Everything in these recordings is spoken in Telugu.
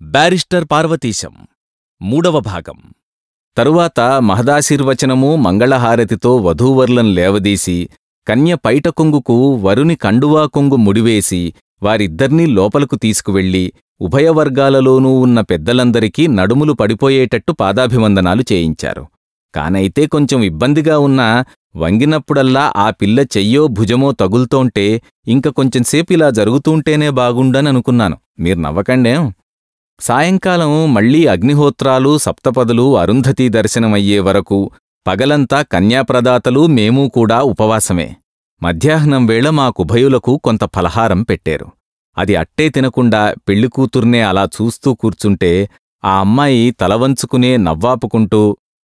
బ్యారిస్టర్ పార్వతీశం మూడవ భాగం. తరువాత మహదాశీర్వచనము మంగళహారతితో వధూవరులను లేవదీసి కన్య పైట కొంగుకు వరుని కండువా కొంగు ముడివేసి వారిద్దర్నీ లోపలకు తీసుకువెళ్ళి ఉభయవర్గాలలోనూ ఉన్న పెద్దలందరికీ నడుములు పడిపోయేటట్టు పాదాభివందనాలు చేయించారు. కానైతే కొంచెం ఇబ్బందిగా ఉన్నా వంగినప్పుడల్లా ఆ పిల్ల చెయ్యో భుజమో తగులుతోంటే ఇంక కొంచెంసేపు ఇలా జరుగుతూంటేనే బాగుండననుకున్నాను. మీరు నవ్వకండేం. సాయంకాలం మళ్లీ అగ్నిహోత్రాలు సప్తపదులు అరుంధతీ దర్శనమయ్యే వరకు పగలంతా కన్యాప్రదాతలు మేమూ కూడా ఉపవాసమే. మధ్యాహ్నం వేళ మాకుభయులకు కొంత ఫలహారం పెట్టారు. అది అట్టే తినకుండా పెళ్లికూతుర్నే అలా చూస్తూ కూర్చుంటే ఆ అమ్మాయి తలవంచుకునే నవ్వాపుకుంటూ,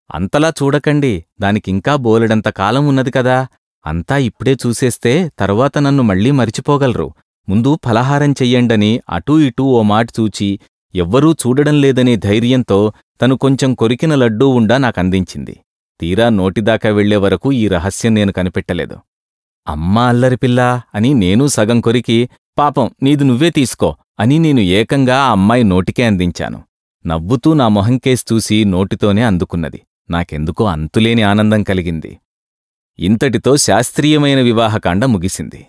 అంతలా చూడకండి, దానికింకా బోలెడంత కాలం ఉన్నది కదా, అంతా ఇప్పుడే చూసేస్తే తరువాత నన్ను మళ్లీ మరిచిపోగలరు, ముందు ఫలహారం చెయ్యండని అటూ ఇటూ ఓ మాట చూచి ఎవ్వరూ చూడడం లేదనే ధైర్యంతో తను కొంచెం కొరికిన లడ్డూ ఉండా నాకందించింది. తీరా నోటిదాకా వెళ్లే వరకు ఈ రహస్యం నేను కనిపెట్టలేదు. అమ్మా అల్లరిపిల్లా అని నేనూ సగం కొరికి, పాపం నీది నువ్వే తీసుకో అని నేను ఏకంగా ఆ అమ్మాయి నోటికే అందించాను. నవ్వుతూ నా మొహంకేసి చూసి నోటితోనే అందుకున్నది. నాకెందుకో అంతులేని ఆనందం కలిగింది. ఇంతటితో శాస్త్రీయమైన వివాహకాండ ముగిసింది.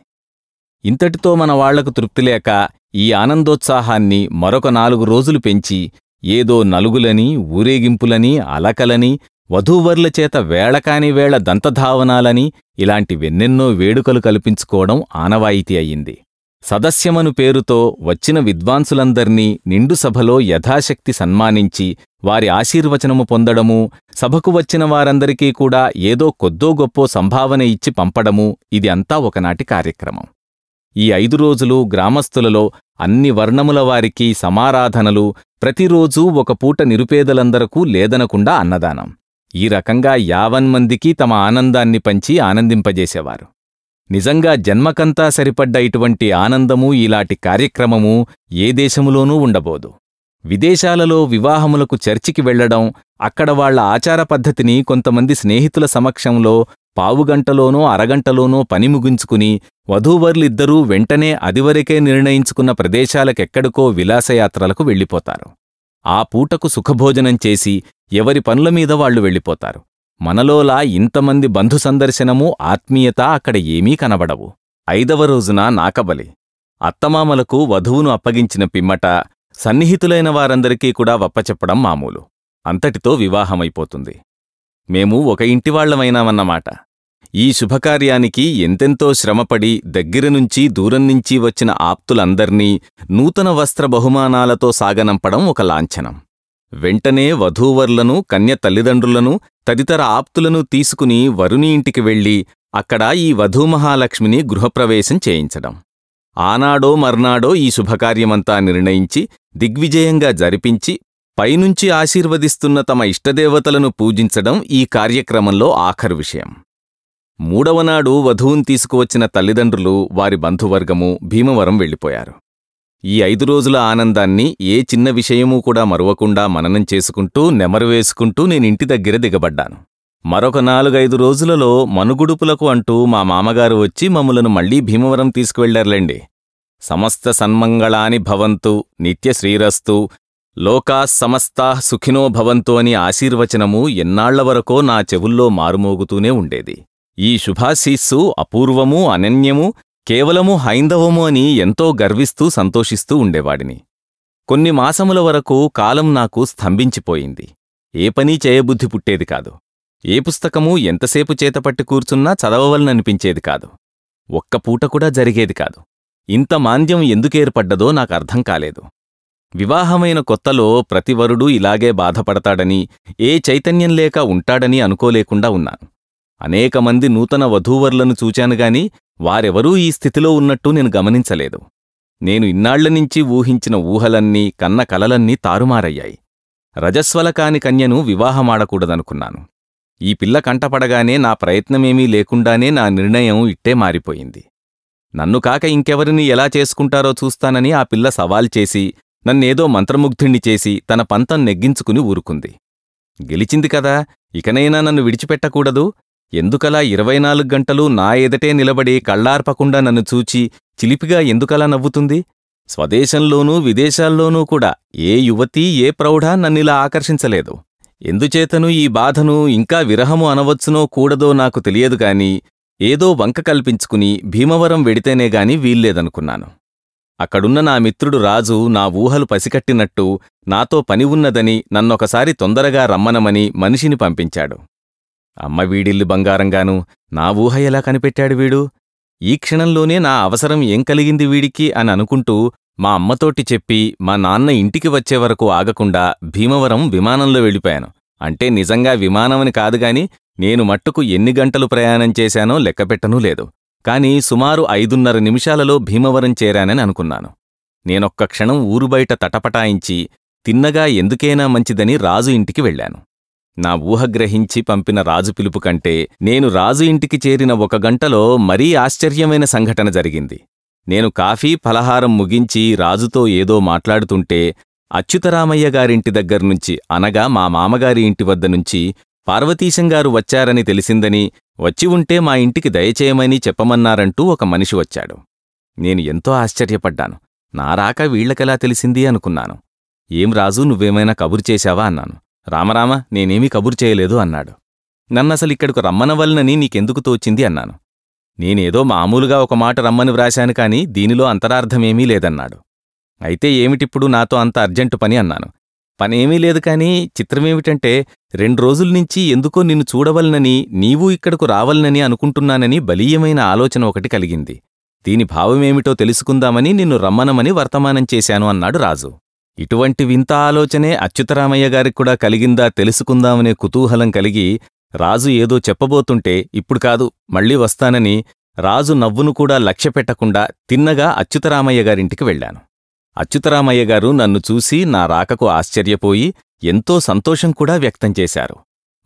ఇంతటితో మన వాళ్లకు తృప్తిలేక ఈ ఆనందోత్సాహాన్ని మరొక 4 రోజులు పెంచి ఏదో నలుగులని, ఊరేగింపులని, అలకలని, వధూవర్లచేత వేళకాని వేళ దంతధావనాలని ఇలాంటి వెన్నెన్నో వేడుకలు కల్పించుకోవడం ఆనవాయితీ అయింది. సదస్యమను పేరుతో వచ్చిన విద్వాంసులందర్నీ నిండు సభలో యథాశక్తి సన్మానించి వారి ఆశీర్వచనము పొందడమూ, సభకు వచ్చిన వారందరికీ కూడా ఏదో కొద్దో గొప్పో సంభావన ఇచ్చి పంపడమూ ఇది అంతా ఒకనాటి కార్యక్రమం. ఈ 5 రోజులు గ్రామస్థులలో అన్ని వర్ణముల వారికి సమారాధనలు, ప్రతిరోజూ ఒక పూట నిరుపేదలందరకూ లేదనకుండా అన్నదానం. ఈ రకంగా 50 మందికి తమ ఆనందాన్ని పంచి ఆనందింపజేసేవారు. నిజంగా జన్మకంతా సరిపడ్డ ఇటువంటి ఆనందమూ ఇలాంటి కార్యక్రమమూ ఏ దేశములోనూ ఉండబోదు. విదేశాలలో వివాహములకు చర్చికి వెళ్లడం, అక్కడ వాళ్ల ఆచార పద్ధతిని కొంతమంది స్నేహితుల సమక్షంలో పావుగంటలోనో అరగంటలోనో పని ముగించుకుని వధూవరులిద్దరూ వెంటనే అదివరకే నిర్ణయించుకున్న ప్రదేశాలకెక్కడికో విలాసయాత్రలకు వెళ్ళిపోతారు. ఆ పూటకు సుఖభోజనం చేసి ఎవరి పనులమీద వాళ్లు వెళ్ళిపోతారు. మనలోలా ఇంతమంది బంధు సందర్శనమూ ఆత్మీయత అక్కడ ఏమీ కనబడవు. 5వ రోజున నాకబలి. అత్తమామలకు వధువును అప్పగించిన పిమ్మట సన్నిహితులైన వారందరికీ కూడా వప్పచెప్పడం మామూలు. అంతటితో వివాహమైపోతుంది. మేము ఒక ఇంటివాళ్లమైనామన్నమాట. ఈ శుభకార్యానికి ఎంతెంతో శ్రమపడి దగ్గరనుంచి దూరంనుంచి వచ్చిన ఆప్తులందర్నీ నూతన వస్త్ర బహుమానాలతో సాగనంపడం ఒక లాంఛనం. వెంటనే వధూవర్లను, కన్య తల్లిదండ్రులను, తదితర ఆప్తులను తీసుకుని వరుని ఇంటికి వెళ్లి అక్కడ ఈ వధూమహాలక్ష్మిని గృహప్రవేశం చేయించడం. ఆనాడో మర్నాడో ఈ శుభకార్యమంతా నిర్ణయించి దిగ్విజయంగా జరిపించి పైనుంచి ఆశీర్వదిస్తున్న తమ ఇష్టదేవతలను పూజించడం ఈ కార్యక్రమంలో ఆఖరు విషయం. 3వనాడు వధువును తీసుకువచ్చిన తల్లిదండ్రులు, వారి బంధువర్గము భీమవరం వెళ్ళిపోయారు. ఈ 5 రోజుల ఆనందాన్ని ఏ చిన్న విషయమూ కూడా మరువకుండా మననం చేసుకుంటూ నెమరువేసుకుంటూ నేనింటి దగ్గర దిగబడ్డాను. మరొక 4-5 రోజులలో మనుగుడుపులకు అంటూ మా మామగారు వచ్చి మమ్ములను మళ్లీ భీమవరం తీసుకువెళ్లారులేండి. సమస్త సన్మంగళాని భవంతు, నిత్యశ్రీరస్తు, లోకాస్ సమస్తాః సుఖినో భవంతు అని ఆశీర్వచనము ఎన్నాళ్లవరకో నా చెవుల్లో మారుమోగుతూనే ఉండేది. ఈ శుభాశీస్సు అపూర్వమూ అనన్యమూ కేవలము హైందవము అని ఎంతో గర్విస్తూ సంతోషిస్తూ ఉండేవాడిని. కొన్ని మాసముల వరకు కాలం నాకు స్తంభించిపోయింది. ఏ పనీ చేయబుద్ధి పుట్టేది కాదు. ఏ పుస్తకమూ ఎంతసేపు చేతపట్టి కూర్చున్నా చదవవలననిపించేది కాదు. ఒక్క పూట కూడా జరిగేది కాదు. ఇంత మాంద్యం ఎందుకేర్పడ్డదో నాకర్థం కాలేదు. వివాహమైన కొత్తలో ప్రతివరుడూ ఇలాగే బాధపడతాడని, ఏ చైతన్యం లేక ఉంటాడని అనుకోలేకుండా ఉన్నాను. అనేకమంది నూతన వధూవర్లను చూచానుగాని వారెవరూ ఈ స్థితిలో ఉన్నట్టు నేను గమనించలేదు. నేను ఇన్నాళ్లనించి ఊహించిన ఊహలన్నీ, కన్న కలలన్నీ తారుమారయ్యాయి. రజస్వల కాని కన్యను వివాహమాడకూడదనుకున్నాను. ఈ పిల్ల కంటపడగానే నా ప్రయత్నమేమీ లేకుండానే నా నిర్ణయం ఇట్టే మారిపోయింది. నన్ను కాక ఇంకెవరిని ఎలా చేసుకుంటారో చూస్తానని ఆ పిల్ల సవాల్ చేసి నన్నేదో మంత్రముగ్ధుణ్ణి చేసి తన పంతం నెగ్గించుకుని ఊరుకుంది. గెలిచింది కదా, ఇకనైనా నన్ను విడిచిపెట్టకూడదు. ఎందుకలా 24 గంటలు నా ఎదటే నిలబడి కళ్ళార్పకుండా నన్ను చూచి చిలిపిగా ఎందుకలా నవ్వుతుంది? స్వదేశంలోనూ విదేశాల్లోనూ కూడా ఏ యువతీ ఏ ప్రౌఢా నన్నిలా ఆకర్షించలేదు. ఎందుచేతను ఈ బాధను ఇంకా విరహము అనవచ్చునో కూడదో నాకు తెలియదు గాని ఏదో వంక కల్పించుకుని భీమవరం వెడితేనేగాని వీల్లేదనుకున్నాను. అక్కడున్న నా మిత్రుడు రాజు నా ఊహలు పసికట్టినట్టు నాతో పని ఉన్నదని నన్నొకసారి తొందరగా రమ్మనమని మనిషిని పంపించాడు. అమ్మ వీడిల్లు బంగారంగాను నా ఊహ ఎలా కనిపెట్టాడు వీడు? ఈ క్షణంలోనే నా అవసరం ఏం కలిగింది వీడికి అని అనుకుంటూ మా అమ్మతోటి చెప్పి మా నాన్న ఇంటికి వచ్చేవరకు ఆగకుండా భీమవరం విమానంలో వెళ్ళిపోయాను. అంటే నిజంగా విమానమని కాదుగాని నేను మట్టుకు ఎన్ని గంటలు ప్రయాణం చేశానో లెక్కపెట్టనూ లేదు. కాని సుమారు 5:30 నిమిషాలలో భీమవరం చేరానని అనుకున్నాను. నేనొక్క క్షణం ఊరు బయట తటపటాయించి తిన్నగా ఎందుకైనా మంచిదని రాజు ఇంటికి వెళ్ళాను. నా ఊహ గ్రహించి పంపిన రాజు పిలుపు కంటే నేను రాజు ఇంటికి చేరిన 1 గంటలో మరీ ఆశ్చర్యమైన సంఘటన జరిగింది. నేను కాఫీ ఫలహారం ముగించి రాజుతో ఏదో మాట్లాడుతుంటే అచ్యుతరామయ్య గారింటి దగ్గర్నుంచి అనగా మా మామగారి ఇంటి వద్ద నుంచి పార్వతీశంగారు వచ్చారని తెలిసిందని, వచ్చి ఉంటే మా ఇంటికి దయచేయమని చెప్పమన్నారంటూ ఒక మనిషి వచ్చాడు. నేను ఎంతో ఆశ్చర్యపడ్డాను. నా రాక వీళ్లకెలా తెలిసింది అనుకున్నాను. ఏం రాజు, నువ్వేమైనా కబురు చేశావా అన్నాను. రామరామ, నేనేమీ కబురు చేయలేదు అన్నాడు. నన్నసలిక్కడకు రమ్మనవలనని నీకెందుకు తోచింది అన్నాను. నేనేదో మామూలుగా ఒక మాట రమ్మని వ్రాశాను కాని దీనిలో అంతరార్థమేమీ లేదన్నాడు. అయితే ఏమిటిప్పుడు నాతో అంత అర్జెంటు పని అన్నాను. పనేమీ లేదు కాని చిత్రమేమిటంటే 2 రోజుల్నించి ఎందుకో నిన్ను చూడవలనని, నీవూ ఇక్కడకు రావలనని అనుకుంటున్నానని బలీయమైన ఆలోచన ఒకటి కలిగింది. దీని భావమేమిటో తెలుసుకుందామని నిన్ను రమ్మనమని వర్తమానం చేశాను అన్నాడు రాజు. ఇటువంటి వింత ఆలోచనే అచ్యుతరామయ్య గారికి కూడా కలిగిందా తెలుసుకుందామనే కుతూహలం కలిగి రాజు ఏదో చెప్పబోతుంటే ఇప్పుడు కాదు మళ్ళీ వస్తానని రాజు నవ్వును కూడా లక్ష్యపెట్టకుండా తిన్నగా అచ్యుతరామయ్య గారింటికి వెళ్ళాను. అచ్యుతరామయ్య గారు నన్ను చూసి నా రాకకు ఆశ్చర్యపోయి ఎంతో సంతోషం కూడా వ్యక్తం చేశారు.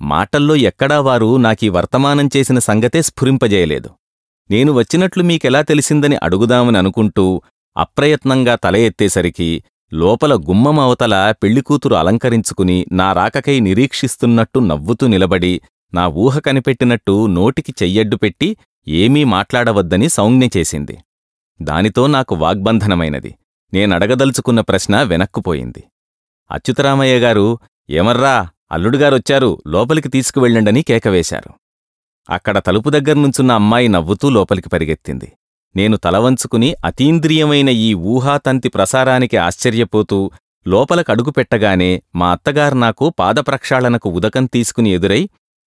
మాటల్లో ఎక్కడా వారు నాకీ వర్తమానం చేసిన సంగతే స్ఫురింపజేయలేదు. నేను వచ్చినట్లు మీకెలా తెలిసిందని అడుగుదామని అనుకుంటూ అప్రయత్నంగా తల ఎత్తేసరికి లోపల గుమ్మం అవతల పెళ్లికూతురు అలంకరించుకుని నా రాకకై నిరీక్షిస్తున్నట్టు నవ్వుతూ నిలబడి నా ఊహ కనిపెట్టినట్టు నోటికి చెయ్యడ్డు పెట్టి ఏమీ మాట్లాడవద్దని సౌజ్ఞ చేసింది. దానితో నాకు వాగ్బంధనమైనది. నేనడగదలుచుకున్న ప్రశ్న వెనక్కుపోయింది. అచ్యుతరామయ్య గారు, ఏమర్రా, అల్లుడుగారొచ్చారు, లోపలికి తీసుకువెళ్ళండని కేకవేశారు. అక్కడ తలుపు దగ్గర్నుంచున్న అమ్మాయి నవ్వుతూ లోపలికి పరిగెత్తింది. నేను తలవంచుకుని అతీంద్రియమైన ఈ ఊహాతంతి ప్రసారానికి ఆశ్చర్యపోతూ లోపలకడుగు పెట్టగానే మా అత్తగారు నాకు పాదప్రక్షాళనకు ఉదకం తీసుకుని ఎదురై,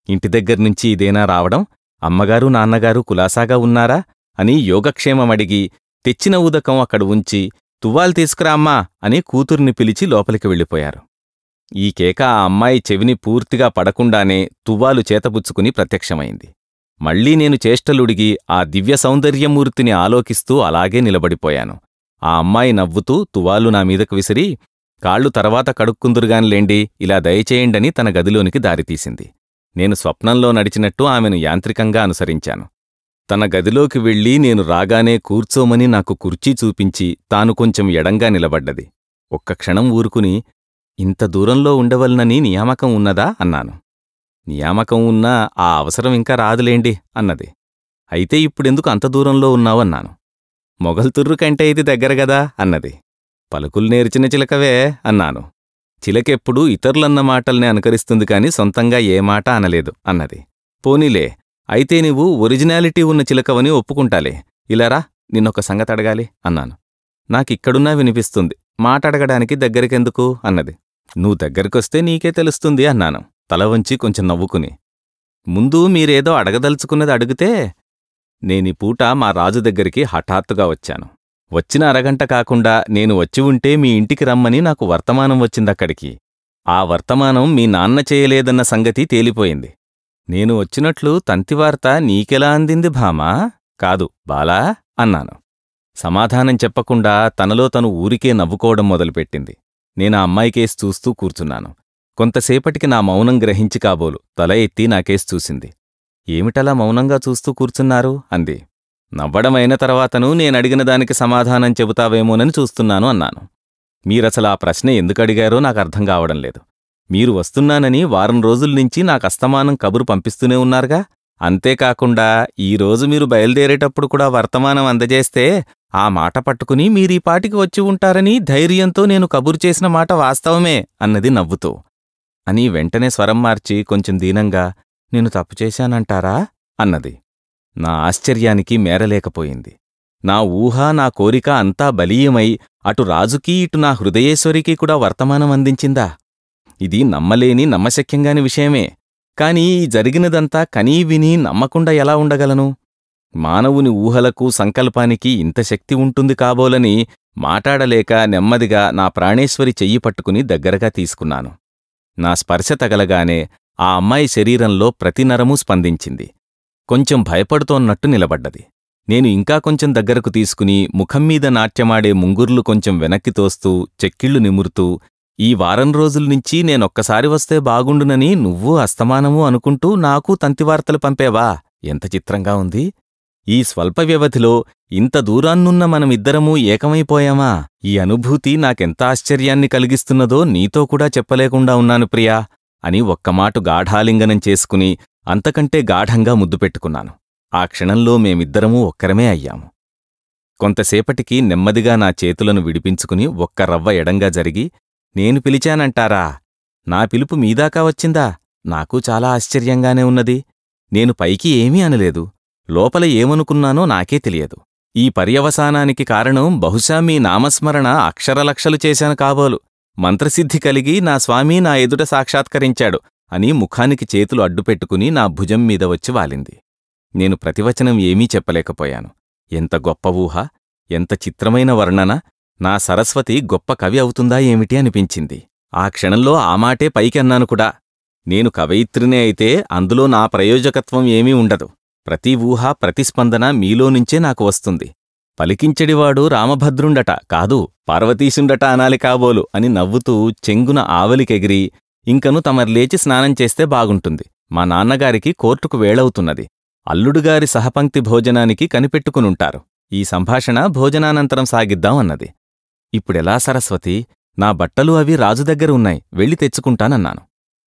ఇంటి దగ్గర్నుంచి ఇదేనా రావడం? అమ్మగారు నాన్నగారు కులాసాగా ఉన్నారా అని యోగక్షేమమడిగి తెచ్చిన ఉదకం అక్కడ ఉంచి, తువ్వాలు తీసుకురా అమ్మా అని కూతుర్ని పిలిచి లోపలికి వెళ్ళిపోయారు. ఈ కేక ఆ అమ్మాయి చెవిని పూర్తిగా పడకుండానే తువ్వాలు చేతపుచ్చుకుని ప్రత్యక్షమైంది. మళ్లీ నేను చేష్టలుడిగి ఆ దివ్య సౌందర్యమూర్తిని ఆలోకిస్తూ అలాగే నిలబడిపోయాను. ఆ అమ్మాయి నవ్వుతూ తువ్వాలు నా మీదకు విసిరి, కాళ్ళు తర్వాత కడుక్కుందురుగానిలేండి, ఇలా దయచేయండని తన గదిలోనికి దారితీసింది. నేను స్వప్నంలో నడిచినట్టు ఆమెను యాంత్రికంగా అనుసరించాను. తన గదిలోకి వెళ్ళి నేను రాగానే కూర్చోమని నాకు కుర్చీ చూపించి తాను కొంచెం ఎడంగా నిలబడ్డది. ఒక్క క్షణం ఊరుకుని, ఇంత దూరంలో ఉండవలనని నియామకం ఉన్నదా అన్నాను. నియామకం ఉన్నా ఆ అవసరం ఇంకా రాదులేండి అన్నది. అయితే ఇప్పుడెందుకు అంత దూరంలో ఉన్నావన్నాను. మొగల్తుర్రు కంటే ఇది దగ్గరగదా అన్నది. పలుకులు నేర్చిన చిలకవే అన్నాను. చిలకెప్పుడూ ఇతరులన్న మాటల్నే అనుకరిస్తుంది కాని సొంతంగా ఏ మాట అనలేదు అన్నది. పోనీలే, అయితే నీవు ఒరిజినాలిటీ ఉన్న చిలకవని ఒప్పుకుంటాలే. ఇలారా, నిన్నొక సంగతడగాలి అన్నాను. నాకిక్కడున్నా వినిపిస్తుంది, మాటడగడానికి దగ్గరికెందుకు అన్నది. నువ్వు దగ్గరకొస్తే నీకే తెలుస్తుంది అన్నాను తల వంచి కొంచెం నవ్వుకుని. ముందు మీరేదో అడగదలుచుకున్నది అడిగితే. నేనీ పూట మా రాజు దగ్గరికి హఠాత్తుగా వచ్చాను. వచ్చిన అరగంట కాకుండా నేను వచ్చి ఉంటే మీ ఇంటికి రమ్మని నాకు వర్తమానం వచ్చిందక్కడికి. ఆ వర్తమానం మీ నాన్న చేయలేదన్న సంగతి తేలిపోయింది. నేను వచ్చినట్లు తంతివార్త నీకెలా అందింది భామా? కాదు బాలా అన్నాను. సమాధానం చెప్పకుండా తనలో తను ఊరికే నవ్వుకోవడం మొదలుపెట్టింది. నేనా అమ్మాయికేసి చూస్తూ కూర్చున్నాను. కొంతసేపటికి నా మౌనం గ్రహించి కాబోలు తల ఎత్తి నాకేసి చూసింది. ఏమిటలా మౌనంగా చూస్తూ కూర్చున్నారు అంది. నవ్వడమైన తర్వాతను నేనడిగిన దానికి సమాధానం చెబుతావేమోనని చూస్తున్నాను అన్నాను. మీరసలు ఆ ప్రశ్న ఎందుకడిగారో నాకర్థం కావడం లేదు. మీరు వస్తున్నానని వారం రోజుల్నించి నాకస్తమానం కబురు పంపిస్తూనే ఉన్నారుగా. అంతేకాకుండా ఈరోజు మీరు బయలుదేరేటప్పుడు కూడా వర్తమానం అందజేస్తే ఆ మాట పట్టుకుని మీరీపాటికి వచ్చి ఉంటారని ధైర్యంతో నేను కబురు చేసిన మాట వాస్తవమే అన్నది నవ్వుతూ. అని వెంటనే స్వరం మార్చి కొంచెం దీనంగా, నేను తప్పు చేశానంటారా అన్నది. నా ఆశ్చర్యానికి మేరలేకపోయింది. నా ఊహ, నా కోరిక అంతా బలీయమై అటు రాజుకీ ఇటు నా హృదయేశ్వరికి కూడా వర్తమానం అందించిందా? ఇది నమ్మలేని నమ్మశక్యంగాని విషయమే. కాని ఈ జరిగినదంతా కనీ విని నమ్మకుండా ఎలా ఉండగలను? మానవుని ఊహలకు, సంకల్పానికి ఇంత శక్తి ఉంటుంది కాబోలని మాటాడలేక నెమ్మదిగా నా ప్రాణేశ్వరి చెయ్యి పట్టుకుని దగ్గరగా తీసుకున్నాను. నా స్పర్శ తగలగానే ఆ అమ్మాయి శరీరంలో ప్రతి నరమూ స్పందించింది. కొంచెం భయపడుతోన్నట్టు నిలబడ్డది. నేను ఇంకా కొంచెం దగ్గరకు తీసుకుని ముఖంమీద నాట్యమాడే ముంగుర్లు కొంచెం వెనక్కి తోస్తూ చెక్కిళ్లు నిమురుతూ, ఈ వారం రోజుల్నించి నేనొక్కసారి వస్తే బాగుండునని నువ్వూ అస్తమానమూ అనుకుంటూ నాకూ తంతివార్తలు పంపేవా? ఎంత చిత్రంగా ఉంది! ఈ స్వల్ప వ్యవధిలో ఇంత దూరాన్నున్న మనమిద్దరమూ ఏకమైపోయామా? ఈ అనుభూతి నాకెంత ఆశ్చర్యాన్ని కలిగిస్తున్నదో నీతో కూడా చెప్పలేకుండా ఉన్నాను ప్రియా అని ఒక్కమాటు గాఢాలింగనం చేసుకుని అంతకంటే గాఢంగా ముద్దు పెట్టుకున్నాను. ఆ క్షణంలో మేమిద్దరమూ ఒక్కరమే అయ్యాము. కొంతసేపటికి నెమ్మదిగా నా చేతులను విడిపించుకుని ఒక్క రవ్వ ఎడంగా జరిగి, నేను పిలిచానంటారా? నా పిలుపు మీదాకా వచ్చిందా? నాకూ చాలా ఆశ్చర్యంగానే ఉన్నది. నేను పైకి ఏమీ అనలేదు. లోపల ఏమనుకున్నానో నాకే తెలియదు. ఈ పర్యవసానానికి కారణం బహుశా మీ నామస్మరణ అక్షరలక్షలు చేశాను కాబోలు. మంత్రసిద్ధి కలిగి నా స్వామి నా ఎదుట సాక్షాత్కరించాడు అని ముఖానికి చేతులు అడ్డుపెట్టుకుని నా భుజం మీద వచ్చి వాలింది. నేను ప్రతివచనం ఏమీ చెప్పలేకపోయాను. ఎంత గొప్ప ఊహ! ఎంత చిత్రమైన వర్ణన! నా సరస్వతి గొప్ప కవి అవుతుందా ఏమిటి అనిపించింది. ఆ క్షణంలో ఆ మాటే పైకి అన్నాను కూడా. నేను కవయిత్రినే అయితే అందులో నా ప్రయోజకత్వం ఏమీ ఉండదు. ప్రతి ఊహ, ప్రతిస్పందన మీలోనుంచే నాకు వస్తుంది. పలికించెడివాడు రామభద్రుండట కాదు, పార్వతీశుండట అనాలి కాబోలు అని నవ్వుతూ చెంగున ఆవలికెగిరి, ఇంకను తమరు లేచి స్నానం చేస్తే బాగుంటుంది. మా నాన్నగారికి కోర్టుకు వేళవుతున్నది. అల్లుడుగారి సహపంక్తి భోజనానికి కనిపెట్టుకునుంటారు. ఈ సంభాషణ భోజనానంతరం సాగిద్దాం అన్నది. ఇప్పుడెలా సరస్వతి? నా బట్టలు అవి రాజు దగ్గర ఉన్నాయి, వెళ్ళి తెచ్చుకుంటానన్నాను.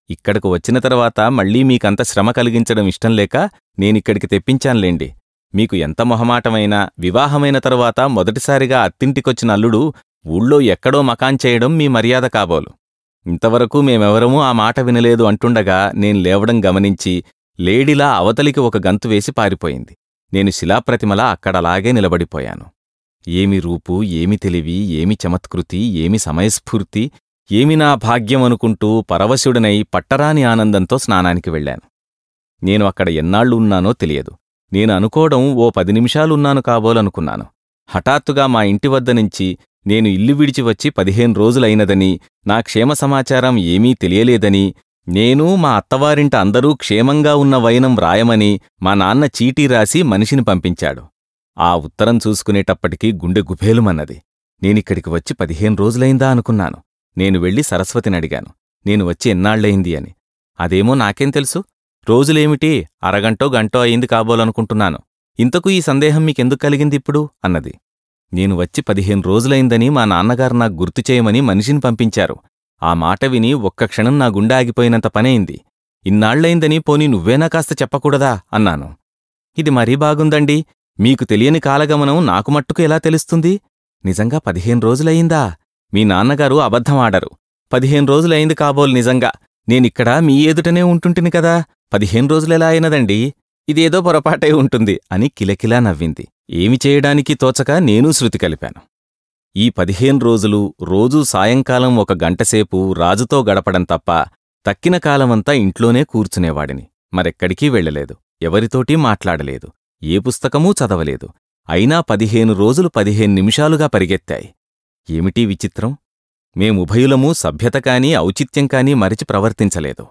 ఇక్కడకు వచ్చిన తర్వాత మళ్లీ మీకంత శ్రమ కలిగించడం ఇష్టంలేక నేనిక్కడికి తెప్పించాన్లేండి. మీకు ఎంత మొహమాటమైనా వివాహమైన తరువాత మొదటిసారిగా అత్తింటికొచ్చిన అల్లుడు ఊళ్ళో ఎక్కడో మకాన్ చేయడం మీ మర్యాద కాబోలు. ఇంతవరకు మేమెవరమూ ఆ మాట వినలేదు అంటుండగా నేను లేవడం గమనించి లేడిలా అవతలికి ఒక గంతు వేసి పారిపోయింది. నేను శిలాప్రతిమలా అక్కడలాగే నిలబడిపోయాను. ఏమి రూపు, ఏమి తెలివి, ఏమి చమత్కృతి, ఏమి సమయస్ఫూర్తి, ఏమి నా భాగ్యమనుకుంటూ పరవశుడనై పట్టరాని ఆనందంతో స్నానానికి వెళ్లాను. నేను అక్కడ ఎన్నాళ్లు ఉన్నానో తెలియదు. నేను అనుకోవడం ఓ 10 నిమిషాలున్నాను కాబోలనుకున్నాను. హఠాత్తుగా మా ఇంటి వద్ద నుంచి నేను ఇల్లు విడిచి వచ్చి 15 రోజులైనదని, నా క్షేమ సమాచారం ఏమీ తెలియలేదని, నేను మా అత్తవారింట అందరూ క్షేమంగా ఉన్న వైనం వ్రాయమని మా నాన్న చీటీ రాసి మనిషిని పంపించాడు. ఆ ఉత్తరం చూసుకునేటప్పటికీ గుండె గుభేలుమన్నది. నేనిక్కడికి వచ్చి 15 రోజులైందా అనుకున్నాను. నేను వెళ్లి సరస్వతినడిగాను, నేను వచ్చి ఎన్నాళ్లయింది అని. అదేమో నాకేం తెలుసు, రోజులేమిటి, అరగంటో గంటో అయింది కాబోలనుకుంటున్నాను. ఇంతకు ఈ సందేహం మీకెందుకు కలిగిందిప్పుడు అన్నది. నేను వచ్చి 15 రోజులైందని మా నాన్నగారు నాకు గుర్తు చేయమని మనిషిని పంపించారు. ఆ మాట విని ఒక్క క్షణం నా గుండె ఆగిపోయినంత పనైంది. ఇన్నాళ్లైందని పోనీ నువ్వేనా కాస్త చెప్పకూడదా అన్నాను. ఇది మరీ బాగుందండి. మీకు తెలియని కాలగమనం నాకు మట్టుకు ఎలా తెలుస్తుంది? నిజంగా 15 రోజులయ్యిందా? మీ నాన్నగారు అబద్ధం ఆడరు. 15 రోజులైంది కాబోలు నిజంగా. నేనిక్కడ మీ ఎదుటనే ఉంటుంటిని కదా. 15 రోజులెలా అయినదండి? ఇదేదో పొరపాటే ఉంటుంది అని కిలకిలా నవ్వింది. ఏమి చేయడానికి తోచక నేనూ శృతి కలిపాను. ఈ 15 రోజులు రోజూ సాయంకాలం 1 గంటసేపు రాజుతో గడపడం తప్ప తక్కిన కాలమంతా ఇంట్లోనే కూర్చునేవాడిని. మరెక్కడికీ వెళ్లలేదు. ఎవరితోటీ మాట్లాడలేదు. ఏ పుస్తకమూ చదవలేదు. అయినా 15 రోజులు 15 నిమిషాలుగా పరిగెత్తాయి. ఏమిటీ విచిత్రం? మేముభయులమూ సభ్యత కాని ఔచిత్యం కాని మరిచి ప్రవర్తించలేదు.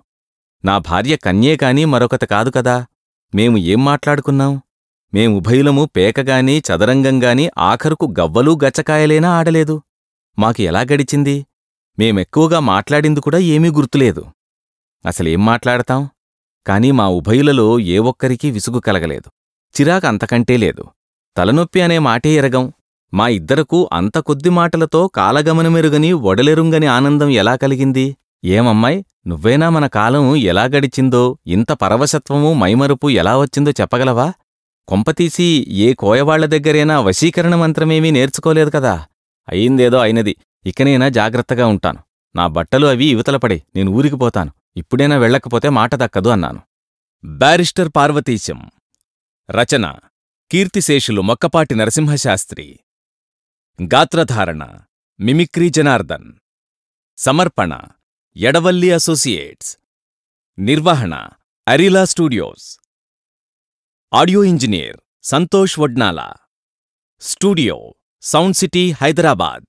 నా భార్య కన్యే కాని మరొకత కాదు కదా. మేము ఏం మాట్లాడుకున్నాం? మేముభయులము పేకగాని చదరంగంగాని ఆఖరుకు గవ్వలూ గచ్చకాయలేనా ఆడలేదు. మాకు ఎలా గడిచింది? మేమెక్కువగా మాట్లాడింది కూడా ఏమీ గుర్తులేదు. అసలేం మాట్లాడతాం? కాని మా ఉభయులలో ఏ ఒక్కరికీ విసుగు కలగలేదు. చిరాకు అంతకంటే లేదు. తలనొప్పి అనే మాటే ఎరగం. మా ఇద్దరకు అంత కొద్ది మాటలతో కాలగమనమెరుగని ఒడలెరుంగని ఆనందం ఎలా కలిగింది? ఏమమ్మాయ్, నువ్వేనా మన కాలం ఎలా గడిచిందో, ఇంత పరవశత్వమూ మైమరుపు ఎలా వచ్చిందో చెప్పగలవా? కొంపతీసి ఏ కోయవాళ్ల దగ్గరైనా వశీకరణ మంత్రమేమీ నేర్చుకోలేదు కదా? అయిందేదో అయినది. ఇకనైనా జాగ్రత్తగా ఉంటాను. నా బట్టలు అవి ఇవతలపడే, నేను ఊరికి పోతాను. ఇప్పుడైనా వెళ్ళకపోతే మాట దక్కదు అన్నాను. బ్యారిస్టర్ పార్వతీశం. రచన కీర్తిశేషులు మొక్కపాటి నరసింహశాస్త్రి. గాత్రధారణ మిమిక్రీ జనార్దన్. సమర్పణ ఎడవల్లి అసోసియేట్స్. నిర్వహణ Arila studios. Audio engineer Santosh Vadnala. Studio sound city Hyderabad.